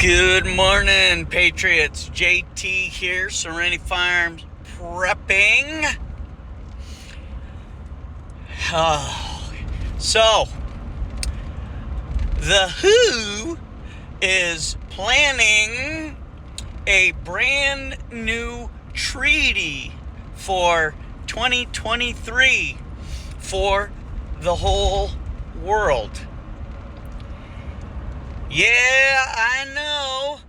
Good morning, Patriots. JT here, Serenity Farms prepping. So, the WHO is planning a brand new treaty for 2023 for the whole world. Yeah, I know.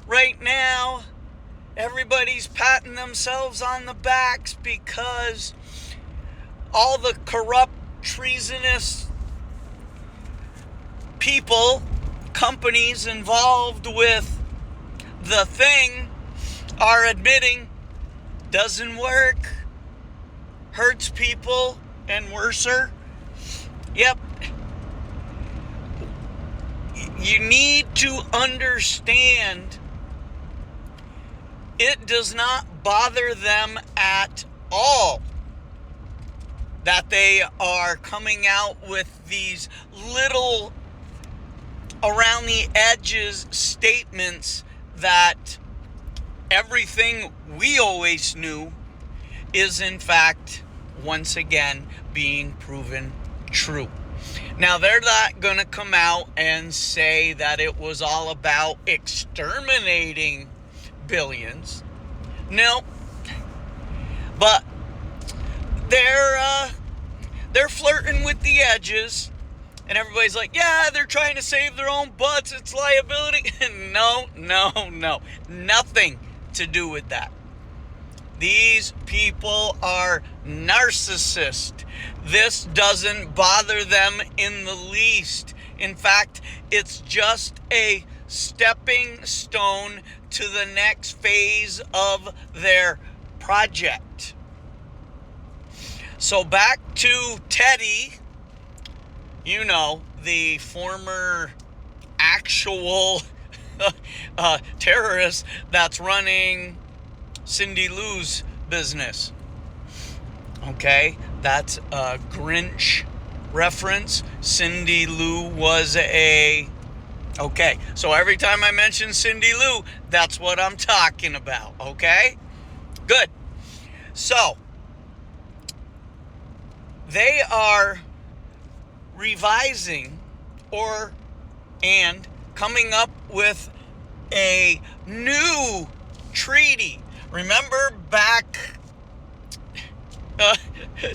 Right now, everybody's patting themselves on the backs because all the corrupt, treasonous people, companies involved with the thing are admitting doesn't work, hurts people, and worser. Yep. You need to understand it does not bother them at all that they are coming out with these little around the edges statements that everything we always knew is in fact once again being proven true. Now, they're not going to come out and say that it was all about exterminating billions. No. But they're flirting with the edges, and everybody's like, yeah, they're trying to save their own butts. It's liability. No. Nothing to do with that. These people are narcissists. This doesn't bother them in the least. In fact, it's just a stepping stone to the next phase of their project. So back to Teddy, the former actual terrorist that's running Cindy Lou's business. Okay, that's a Grinch reference. Cindy Lou was okay, so every time I mention Cindy Lou, that's what I'm talking about, okay? Good. So, they are revising and coming up with a new treaty. Remember back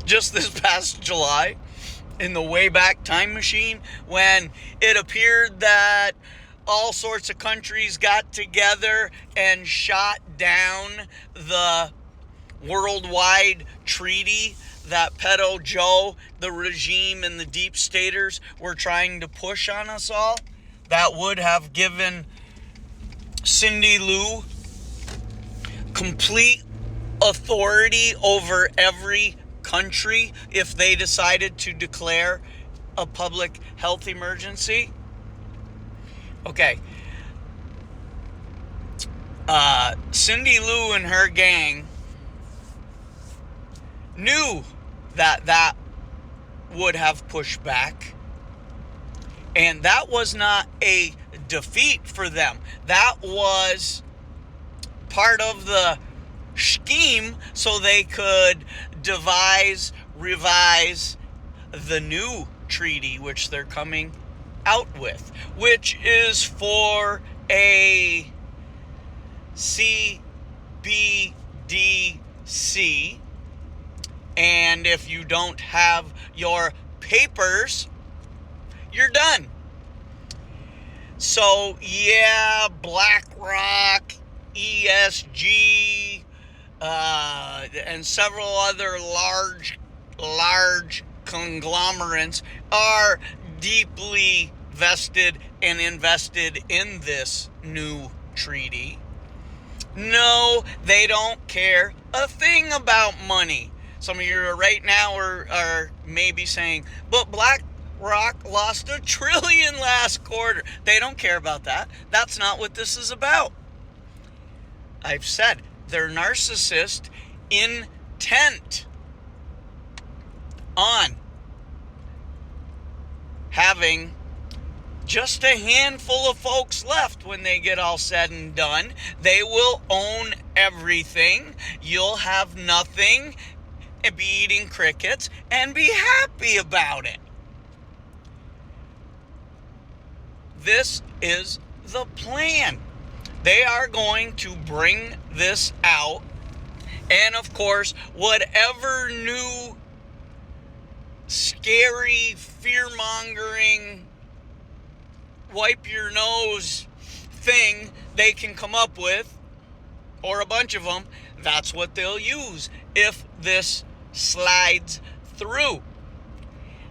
just this past July in the Wayback Time Machine when it appeared that all sorts of countries got together and shot down the worldwide treaty that Pedo Joe, the regime, and the deep staters were trying to push on us all? That would have given Cindy Lou complete authority over every country if they decided to declare a public health emergency. Okay. Cindy Lou and her gang knew that would have pushed back. And that was not a defeat for them. That was part of the scheme so they could revise the new treaty, which they're coming out with, which is for a CBDC. And if you don't have your papers, you're done. So, yeah, BlackRock, ESG, and several other large conglomerates are deeply vested and invested in this new treaty. No, they don't care a thing about money. Some of you right now are maybe saying, but BlackRock lost $1 trillion last quarter. They don't care about that. That's not what this is about. I've said they're narcissist intent on having just a handful of folks left when they get all said and done. They will own everything. You'll have nothing and be eating crickets and be happy about it. This is the plan. They are going to bring this out. And of course, whatever new scary, fear-mongering, wipe your nose thing they can come up with, or a bunch of them, that's what they'll use if this slides through.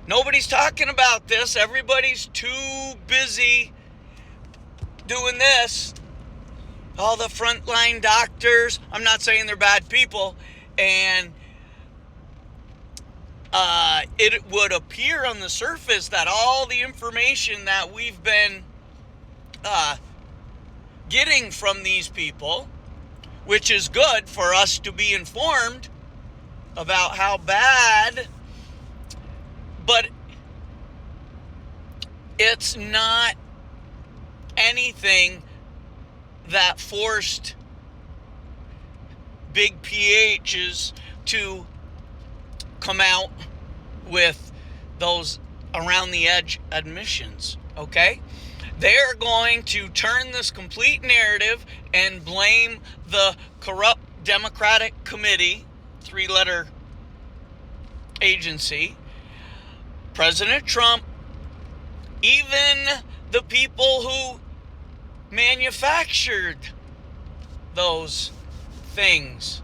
Nobody's talking about this. Everybody's too busy doing this. All the frontline doctors, I'm not saying they're bad people, and it would appear on the surface that all the information that we've been getting from these people, which is good for us to be informed about how bad, but it's not anything that forced big PHs to come out with those around the edge admissions, okay? They're going to turn this complete narrative and blame the corrupt Democratic Committee, 3-letter agency, President Trump, even the people who manufactured those things.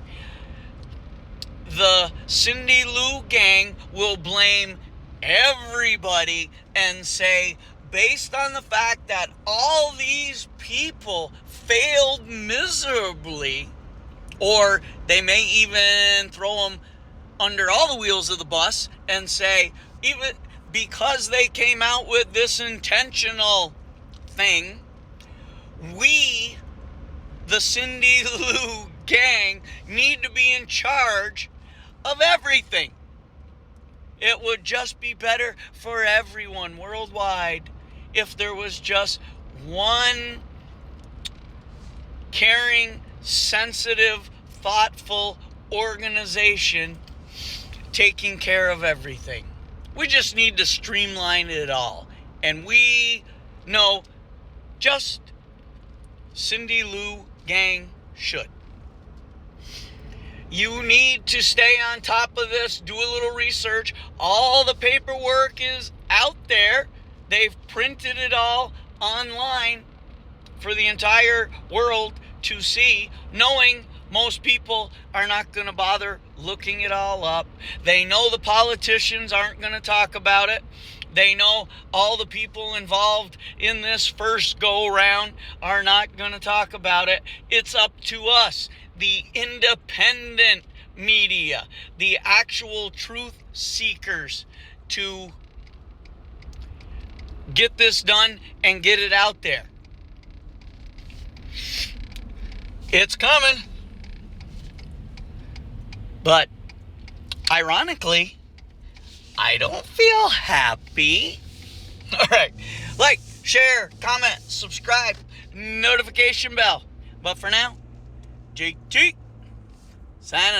The Cindy Lou gang will blame everybody and say, based on the fact that all these people failed miserably, or they may even throw them under all the wheels of the bus and say, even because they came out with this intentional thing, we, the Cindy Lou gang, need to be in charge of everything. It would just be better for everyone worldwide if there was just one caring, sensitive, thoughtful organization taking care of everything. We just need to streamline it all. And we know just Cindy Lou gang should. You need to stay on top of this, do a little research. All the paperwork is out there. They've printed it all online for the entire world to see, knowing most people are not going to bother looking it all up. They know the politicians aren't going to talk about it. They know all the people involved in this first go-round are not going to talk about it. It's up to us, the independent media, the actual truth seekers, to get this done and get it out there. It's coming. But ironically, I don't feel happy. All right. Like, share, comment, subscribe, notification bell. But for now, JT, signing.